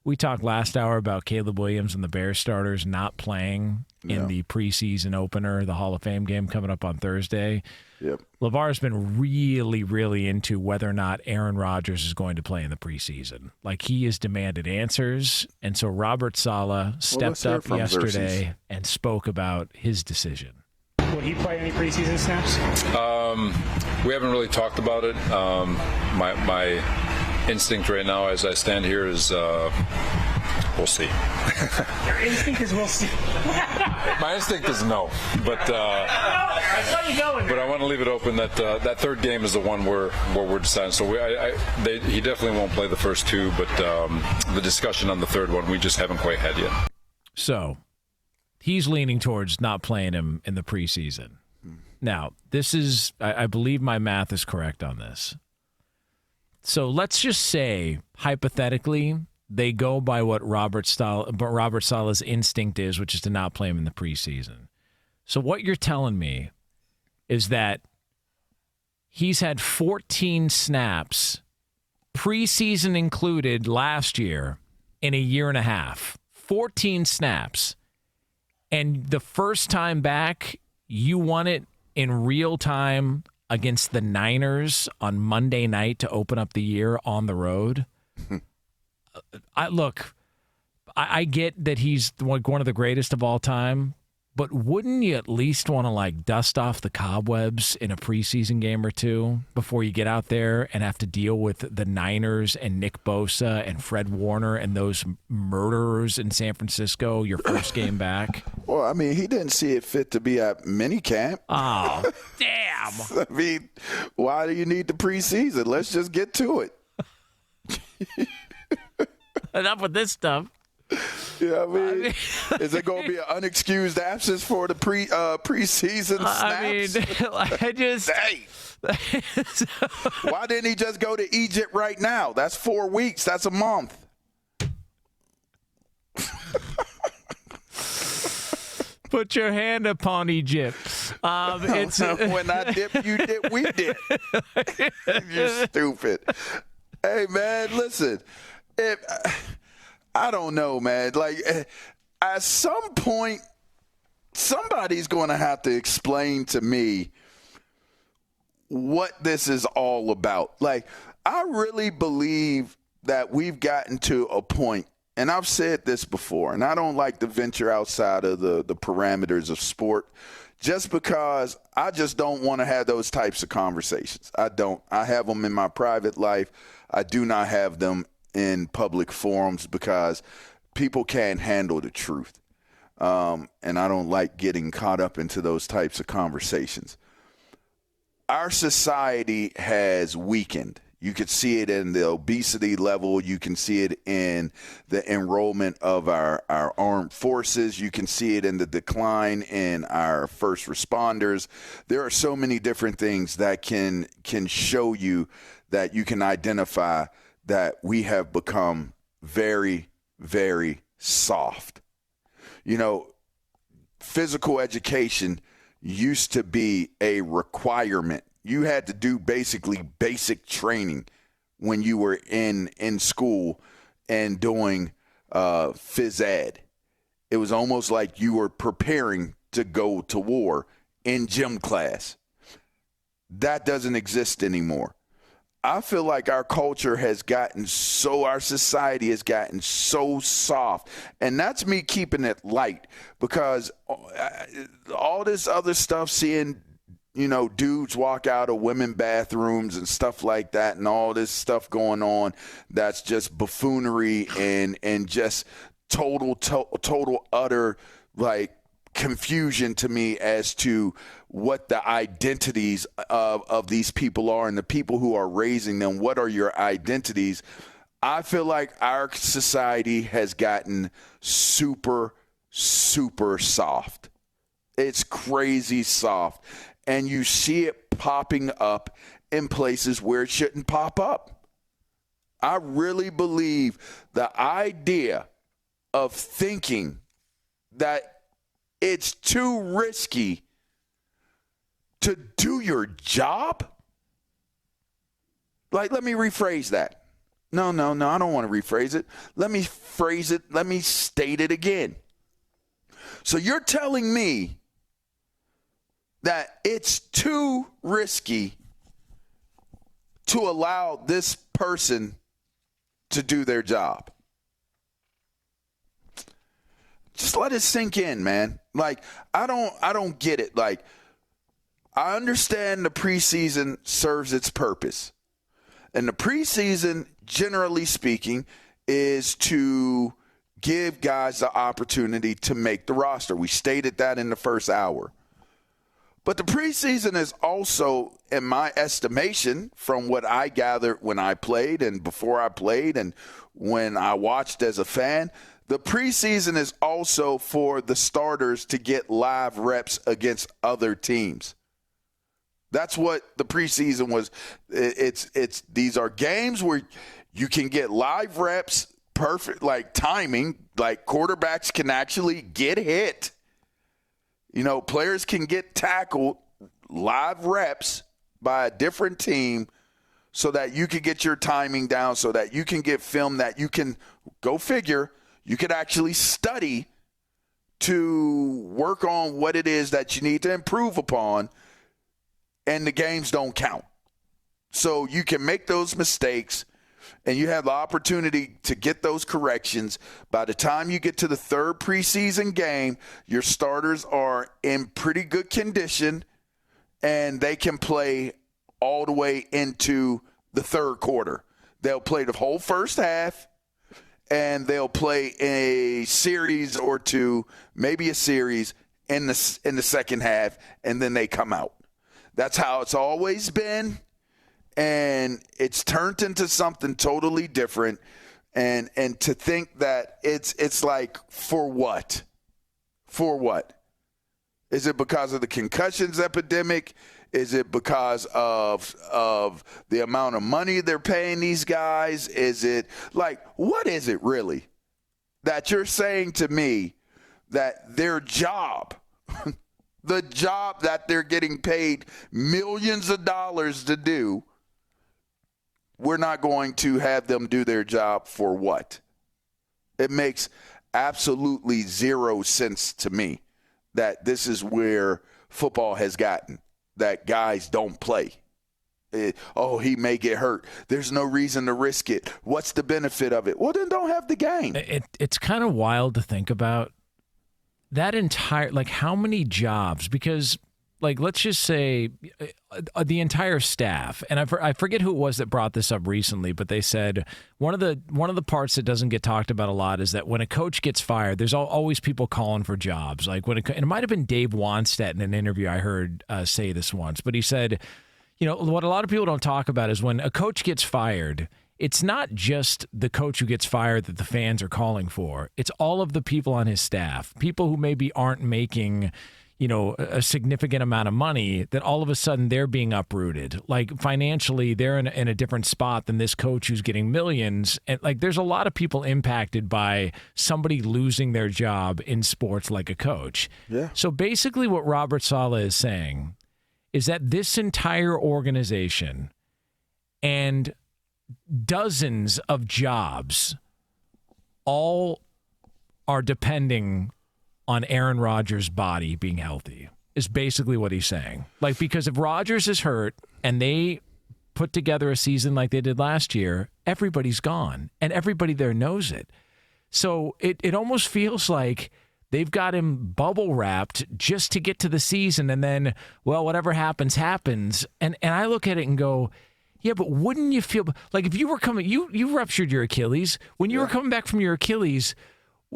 We talked last hour about Caleb Williams and the Bears starters not playing in the preseason opener, the Hall of Fame game coming up on Thursday. Yep. LaVar's been really, really into whether or not Aaron Rodgers is going to play in the preseason. Like, he has demanded answers, and so Robert Saleh stepped up yesterday and spoke about his decision. Will he play any preseason snaps? We haven't really talked about it. My instinct right now as I stand here is we'll see. Your instinct is we'll see. My instinct is no, but I saw you going. But I want to leave it open that that third game is the one where we're deciding. So he definitely won't play the first two, but the discussion on the third one we just haven't quite had yet. So he's leaning towards not playing him in the preseason. Now, this is, I believe my math is correct on this. So let's just say, hypothetically, they go by what Robert Saleh's instinct is, which is to not play him in the preseason. So what you're telling me is that he's had 14 snaps, preseason included, last year in a year and a half. 14 snaps. And the first time back, you won it in real time against the Niners on Monday night to open up the year on the road. I get that he's one of the greatest of all time, but wouldn't you at least want to dust off the cobwebs in a preseason game or two before you get out there and have to deal with the Niners and Nick Bosa and Fred Warner and those murderers in San Francisco your first game back? Well, I mean, he didn't see it fit to be at minicamp. Oh, damn. I mean, why do you need the preseason? Let's just get to it. Enough with this stuff. Yeah, I mean, is it going to be an unexcused absence for the preseason snaps? I just... Dang. Why didn't he just go to Egypt right now? That's 4 weeks. That's a month. Put your hand upon Egypt. It's when I dip, you dip, we dip. You're stupid. Hey, man, listen. I don't know, man. At some point, somebody's going to have to explain to me what this is all about. I really believe that we've gotten to a point, and I've said this before, and I don't like to venture outside of the parameters of sport just because I just don't want to have those types of conversations. I don't. I have them in my private life. I do not have them in public forums because people can't handle the truth. And I don't like getting caught up into those types of conversations. Our society has weakened. You could see it in the obesity level. You can see it in the enrollment of our armed forces. You can see it in the decline in our first responders. There are so many different things that can show you that you can identify that we have become very, very soft. You know, physical education used to be a requirement. You had to do basically basic training when you were in school and doing phys ed. It was almost like you were preparing to go to war in gym class. That doesn't exist anymore. I feel like our culture has gotten our society has gotten so soft. And that's me keeping it light because all this other stuff, seeing, dudes walk out of women bathrooms and stuff like that and all this stuff going on, that's just buffoonery and just total utter, confusion to me as to what the identities of these people are and the people who are raising them. What are your identities? I feel like our society has gotten super, super soft. It's crazy soft. And you see it popping up in places where it shouldn't pop up. I really believe the idea of thinking that it's too risky to do your job. Let me rephrase that. No, I don't want to rephrase it. Let me phrase it. Let me state it again. So you're telling me that it's too risky to allow this person to do their job. Just let it sink in, man. Like, I don't get it. Like, I understand the preseason serves its purpose. And the preseason, generally speaking, is to give guys the opportunity to make the roster. We stated that in the first hour. But the preseason is also, in my estimation, from what I gathered when I played and before I played and when I watched as a fan, the preseason is also for the starters to get live reps against other teams. That's what the preseason was. It's these are games where you can get live reps, perfect, like timing, like quarterbacks can actually get hit. You know, players can get tackled, live reps by a different team so that you can get your timing down, so that you can get film that you can, go figure, you could actually study to work on what it is that you need to improve upon, and the games don't count. So you can make those mistakes, and you have the opportunity to get those corrections. By the time you get to the third preseason game, your starters are in pretty good condition, and they can play all the way into the third quarter. They'll play the whole first half, and they'll play a series or two, maybe a series in the second half, and then they come out. That's how it's always been, and it's turned into something totally different. And to think that it's like, for what? For what? Is it because of the concussions epidemic? Is it because of the amount of money they're paying these guys? Is it like, what is it really that you're saying to me that their job, the job that they're getting paid millions of dollars to do, we're not going to have them do their job for what? It makes absolutely zero sense to me that this is where football has gotten, that guys don't play. He may get hurt. There's no reason to risk it. What's the benefit of it? Well, then don't have the game. It's kind of wild to think about that entire, like, how many jobs, because, like, let's just say the entire staff, and I forget who it was that brought this up recently, but they said one of the parts that doesn't get talked about a lot is that when a coach gets fired, there's always people calling for jobs. Like, and it might have been Dave Wanstead in an interview I heard say this once, but he said, you know, what a lot of people don't talk about is when a coach gets fired, it's not just the coach who gets fired that the fans are calling for. It's all of the people on his staff, people who maybe aren't making, you know, a significant amount of money, that all of a sudden they're being uprooted. Like, financially, they're in a different spot than this coach who's getting millions. And, like, there's a lot of people impacted by somebody losing their job in sports like a coach. Yeah. So basically what Robert Saleh is saying is that this entire organization and dozens of jobs all are depending on Aaron Rodgers' body being healthy, is basically what he's saying. Like, because if Rodgers is hurt and they put together a season like they did last year, everybody's gone, and everybody there knows it. So it almost feels like they've got him bubble wrapped just to get to the season, and then, well, whatever happens, happens. And I look at it and go, yeah, but wouldn't you feel like if you were coming, you ruptured your Achilles. When you were coming back from your Achilles,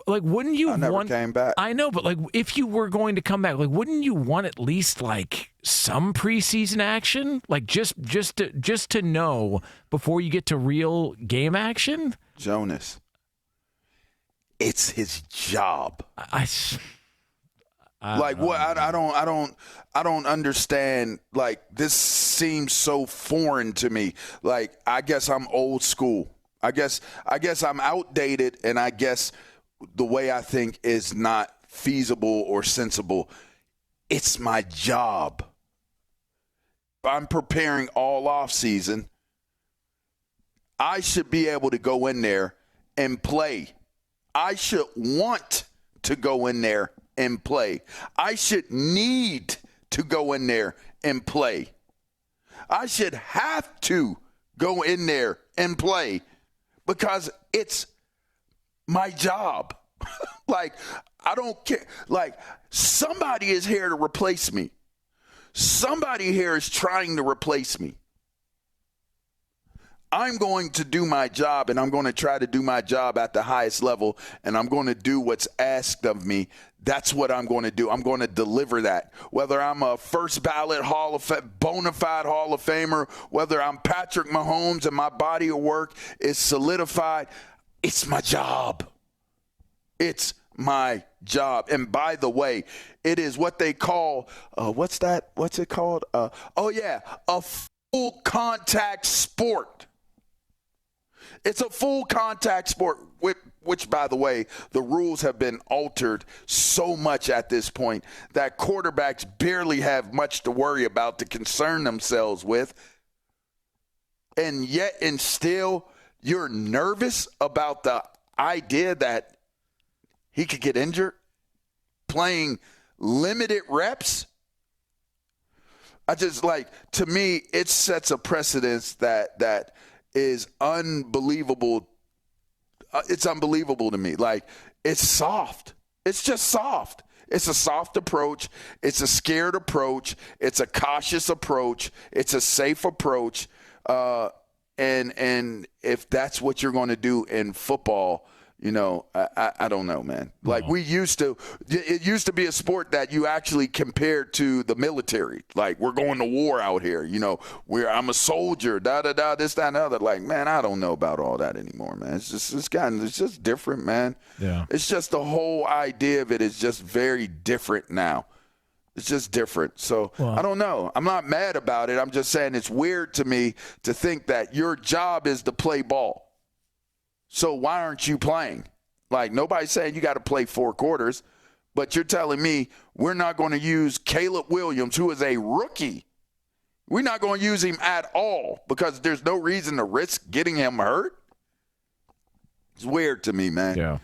like, wouldn't you I never came back. I know, but, like, if you were going to come back, like, wouldn't you want at least, like, some preseason action? Like, just to know before you get to real game action? Jonas, it's his job. I don't understand. Like, this seems so foreign to me. Like, I guess I'm old school. I guess I'm outdated, and I guess the way I think is not feasible or sensible. It's my job. I'm preparing all off season. I should be able to go in there and play. I should want to go in there and play. I should need to go in there and play. I should have to go in there and play because it's my job. Like, I don't care. Like, somebody is here to replace me. Somebody here is trying to replace me. I'm going to do my job, and I'm going to try to do my job at the highest level, and I'm going to do what's asked of me. That's what I'm going to do. I'm going to deliver that. Whether I'm a first ballot bona fide Hall of Famer, whether I'm Patrick Mahomes and my body of work is solidified, it's my job. It's my job. And by the way, it is what they call, what's that? What's it called? A full contact sport. It's a full contact sport, which, by the way, the rules have been altered so much at this point that quarterbacks barely have much to worry about to concern themselves with. And yet, and still, you're nervous about the idea that he could get injured playing limited reps. I just to me, it sets a precedence that is unbelievable. It's unbelievable to me. Like, it's soft. It's just soft. It's a soft approach. It's a scared approach. It's a cautious approach. It's a safe approach. And if that's what you're going to do in football, I don't know, man. Like, it used to be a sport that you actually compared to the military. Like, we're going to war out here. I'm a soldier, this, that, and the other. Like, man, I don't know about all that anymore, man. It's just different, man. Yeah. It's just the whole idea of it is just very different now. It's just different. So I don't know. I'm not mad about it. I'm just saying it's weird to me to think that your job is to play ball. So why aren't you playing? Like, nobody's saying you got to play 4 quarters, but you're telling me we're not going to use Caleb Williams, who is a rookie. We're not going to use him at all because there's no reason to risk getting him hurt. It's weird to me, man. Yeah.